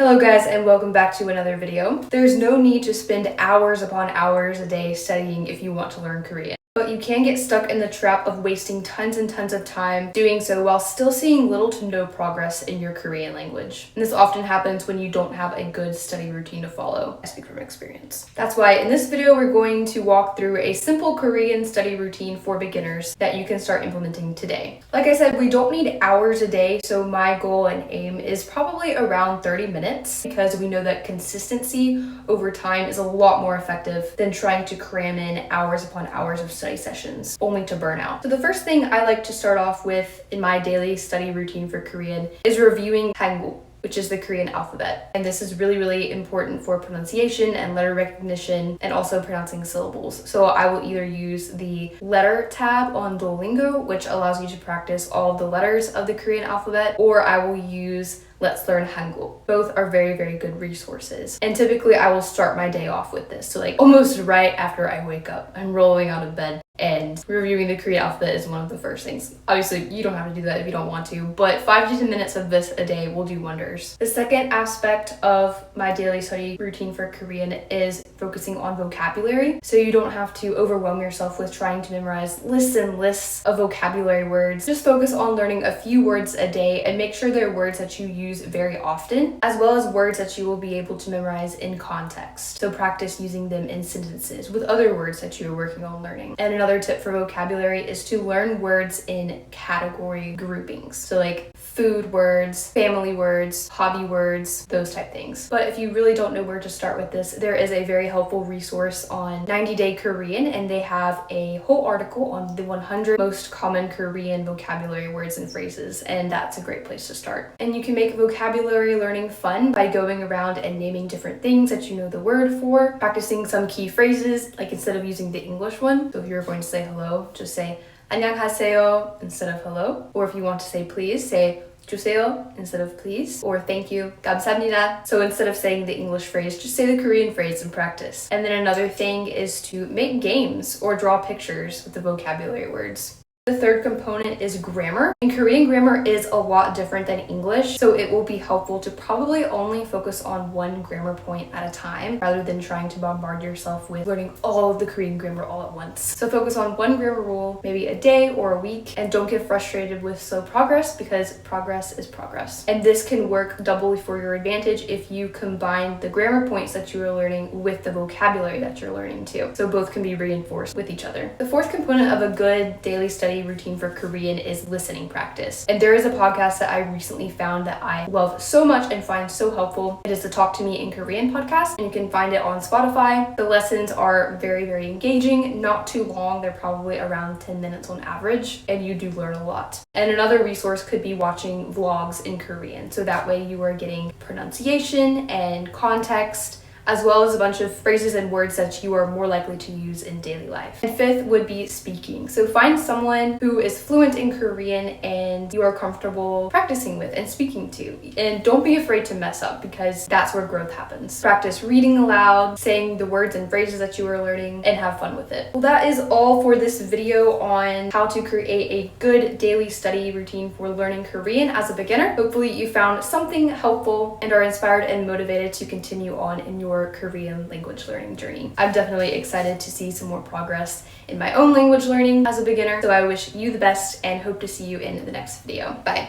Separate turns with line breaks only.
Hello guys, and welcome back to another video. There's no need to spend hours upon hours a day studying if you want to learn Korean. But you can get stuck in the trap of wasting tons and tons of time doing so while still seeing little to no progress in your Korean language. And this often happens when you don't have a good study routine to follow. I speak from experience. That's why in this video, we're going to walk through a simple Korean study routine for beginners that you can start implementing today. Like I said, we don't need hours a day, so my goal and aim is probably around 30 minutes because we know that consistency over time is a lot more effective than trying to cram in hours upon hours of study sessions only to burn out. So the first thing I like to start off with in my daily study routine for Korean is reviewing Hangul, which is the Korean alphabet. And this is really important for pronunciation and letter recognition and also pronouncing syllables. So I will either use the letter tab on Duolingo, which allows you to practice all of the letters of the Korean alphabet, or I will use Let's Learn Hangul. Both are very good resources. And typically I will start my day off with this. So like almost right after I wake up, I'm rolling out of bed and reviewing the Korean alphabet is one of the first things. Obviously, you don't have to do that if you don't want to, but 5 to 10 minutes of this a day will do wonders. The second aspect of my daily study routine for Korean is focusing on vocabulary. So you don't have to overwhelm yourself with trying to memorize lists and lists of vocabulary words. Just focus on learning a few words a day and make sure they're words that you use very often, as well as words that you will be able to memorize in context. So practice using them in sentences with other words that you are working on learning. And another tip for vocabulary is to learn words in category groupings. So like food words, family words, hobby words, those type things. But if you really don't know where to start with this, there is a very helpful resource on 90 Day Korean, and they have a whole article on the 100 most common Korean vocabulary words and phrases, and that's a great place to start. And you can make vocabulary learning fun by going around and naming different things that you know the word for, practicing some key phrases, like instead of using the English one. So if you're going to say hello, just say 안녕하세요 instead of hello. Or if you want to say please, say 주세요 instead of please, or thank you, 감사합니다. So instead of saying the English phrase, just say the Korean phrase and practice. And then another thing is to make games or draw pictures with the vocabulary words. The third component is grammar. And Korean grammar is a lot different than English, so it will be helpful to probably only focus on one grammar point at a time rather than trying to bombard yourself with learning all of the Korean grammar all at once. So focus on one grammar rule, maybe a day or a week, and don't get frustrated with slow progress because progress is progress. And this can work doubly for your advantage if you combine the grammar points that you are learning with the vocabulary that you're learning too. So both can be reinforced with each other. The fourth component of a good daily study routine for Korean is listening practice. And there is a podcast that I recently found that I love so much and find so helpful. It is the Talk to Me in Korean podcast, and you can find it on Spotify. The lessons are very engaging, not too long. They're probably around 10 minutes on average, and you do learn a lot. And another resource could be watching vlogs in Korean. So that way you are getting pronunciation and context, as well as a bunch of phrases and words that you are more likely to use in daily life. And fifth would be speaking. So find someone who is fluent in Korean and you are comfortable practicing with and speaking to. And don't be afraid to mess up because that's where growth happens. Practice reading aloud, saying the words and phrases that you are learning, and have fun with it. Well, that is all for this video on how to create a good daily study routine for learning Korean as a beginner. Hopefully you found something helpful and are inspired and motivated to continue on in your Korean language learning journey. I'm definitely excited to see some more progress in my own language learning as a beginner, so I wish you the best and hope to see you in the next video. Bye.